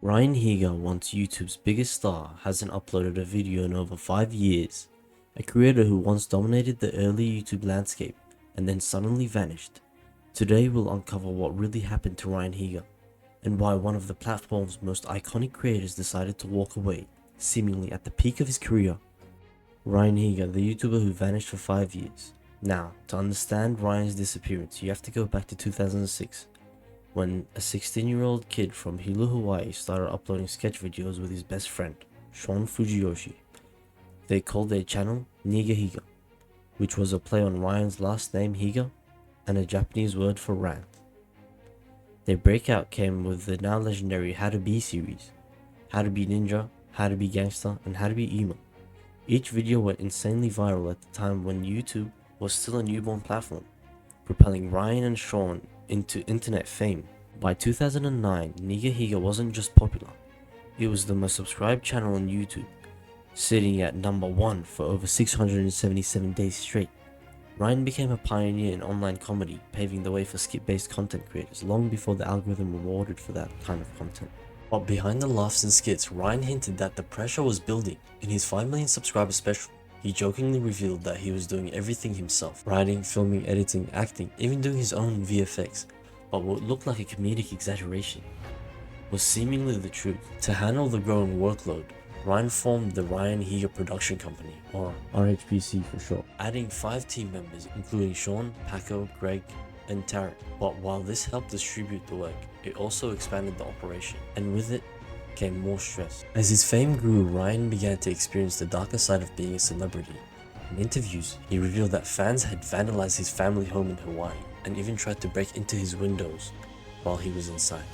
Ryan Higa, once YouTube's biggest star, hasn't uploaded a video in over 5 years. A creator who once dominated the early YouTube landscape and then suddenly vanished. Today we'll uncover what really happened to Ryan Higa and why one of the platform's most iconic creators decided to walk away, seemingly at the peak of his career. Ryan Higa, the YouTuber who vanished for 5 years. Now, to understand Ryan's disappearance, you have to go back to 2006. When a 16-year-old kid from Hilo, Hawaii started uploading sketch videos with his best friend, Sean Fujiyoshi. They called their channel Nigahiga, which was a play on Ryan's last name Higa and a Japanese word for rant. Their breakout came with the now legendary How to Be series, How to Be Ninja, How to Be Gangster, and How to Be Emo. Each video went insanely viral at the time when YouTube was still a newborn platform, propelling Ryan and Sean into internet fame. By 2009, Nigahiga wasn't just popular, it was the most subscribed channel on YouTube, sitting at number 1 for over 677 days straight. Ryan became a pioneer in online comedy, paving the way for skit-based content creators long before the algorithm rewarded for that kind of content. But behind the laughs and skits, Ryan hinted that the pressure was building. In his 5 million subscriber special, he jokingly revealed that he was doing everything himself, writing, filming, editing, acting, even doing his own VFX. But what looked like a comedic exaggeration was seemingly the truth. To handle the growing workload, Ryan formed the Ryan Higa Production Company, or RHPC for short, adding 5 team members including Sean, Paco, Greg, and Tarek. But while this helped distribute the work, it also expanded the operation, and with it came more stress. As his fame grew, Ryan began to experience the darker side of being a celebrity. In interviews, he revealed that fans had vandalized his family home in Hawaii and even tried to break into his windows while he was inside.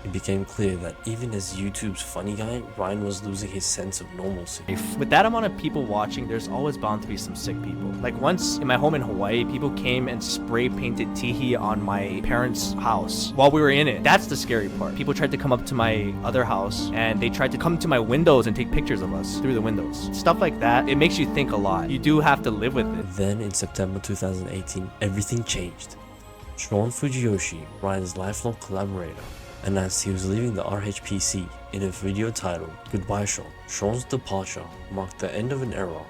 It became clear that even as YouTube's funny guy, Ryan was losing his sense of normalcy. With that amount of people watching, there's always bound to be some sick people. Like once in my home in Hawaii, people came and spray painted tihi on my parents' house while we were in it. That's the scary part. People tried to come up to my other house and they tried to come to my windows and take pictures of us through the windows. Stuff like that, it makes you think a lot. You do have to live with it. Then in September 2018, everything changed. Sean Fujiyoshi, Ryan's lifelong collaborator, announced he was leaving the RHPC in a video titled Goodbye Sean. Sean's departure marked the end of an era,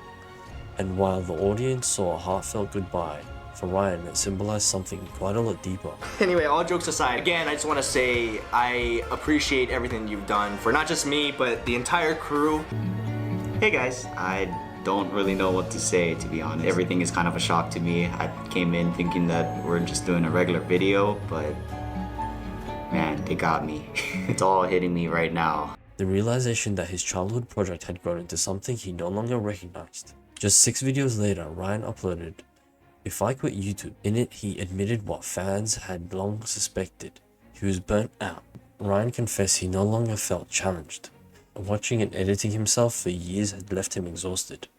and while the audience saw a heartfelt goodbye, for Ryan it symbolized something quite a lot deeper. Anyway, all jokes aside, again, I just want to say I appreciate everything you've done for not just me, but the entire crew. Hey guys, I don't really know what to say, to be honest. Everything is kind of a shock to me. I came in thinking that we're just doing a regular video, but man, they got me. It's all hitting me right now. The realization that his childhood project had grown into something he no longer recognized. Just 6 videos later, Ryan uploaded If I Quit YouTube. In it, he admitted what fans had long suspected. He was burnt out. Ryan confessed he no longer felt challenged. Watching and editing himself for years had left him exhausted.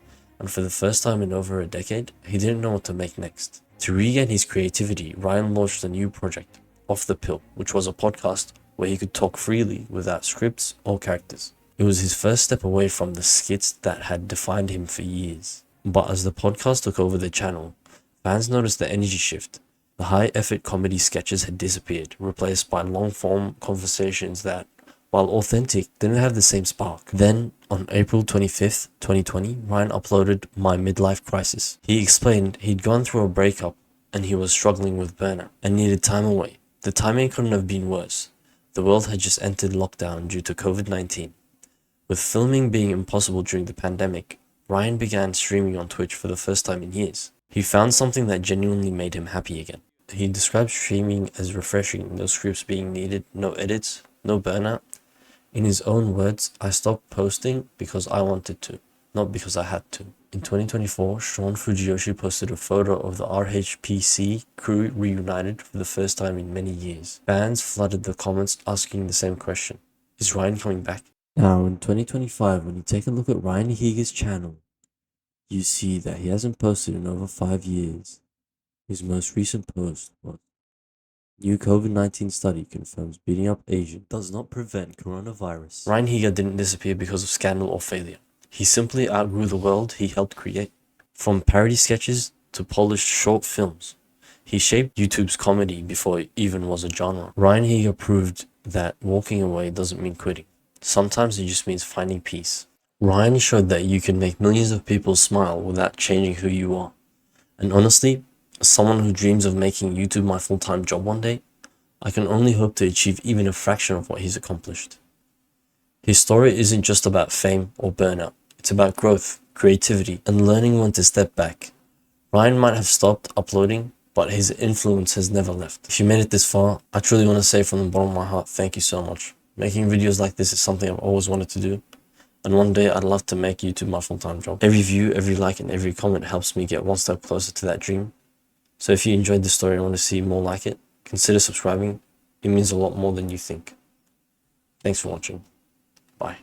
And for the first time in over a decade, he didn't know what to make next. To regain his creativity, Ryan launched a new project, Off the Pill, which was a podcast where he could talk freely without scripts or characters. It was his first step away from the skits that had defined him for years. But as the podcast took over the channel, fans noticed the energy shift. The high-effort comedy sketches had disappeared, replaced by long-form conversations that, while authentic, didn't have the same spark. Then, on April 25th, 2020, Ryan uploaded My Midlife Crisis. He explained he'd gone through a breakup and he was struggling with burnout and needed time away. The timing couldn't have been worse. The world had just entered lockdown due to COVID-19. With filming being impossible during the pandemic, Ryan began streaming on Twitch for the first time in years. He found something that genuinely made him happy again. He described streaming as refreshing, no scripts being needed, no edits, no burnout. In his own words, I stopped posting because I wanted to, not because I had to. In 2024, Sean Fujiyoshi posted a photo of the RHPC crew reunited for the first time in many years. Fans flooded the comments asking the same question. Is Ryan coming back? Now, in 2025, when you take a look at Ryan Higa's channel, you see that he hasn't posted in over 5 years. His most recent post was, New COVID-19 study confirms beating up Asian does not prevent coronavirus. Ryan Higa didn't disappear because of scandal or failure. He simply outgrew the world he helped create. From parody sketches to polished short films, he shaped YouTube's comedy before it even was a genre. Ryan Higa proved that walking away doesn't mean quitting. Sometimes it just means finding peace. Ryan showed that you can make millions of people smile without changing who you are. And honestly, as someone who dreams of making YouTube my full-time job one day, I can only hope to achieve even a fraction of what he's accomplished. His story isn't just about fame or burnout. It's about growth, creativity, and learning when to step back. Ryan might have stopped uploading, but his influence has never left. If you made it this far, I truly want to say from the bottom of my heart, thank you so much. Making videos like this is something I've always wanted to do, and one day I'd love to make YouTube my full-time job. Every view, every like, and every comment helps me get one step closer to that dream. So if you enjoyed this story and want to see more like it, consider subscribing. It means a lot more than you think. Thanks for watching. Bye.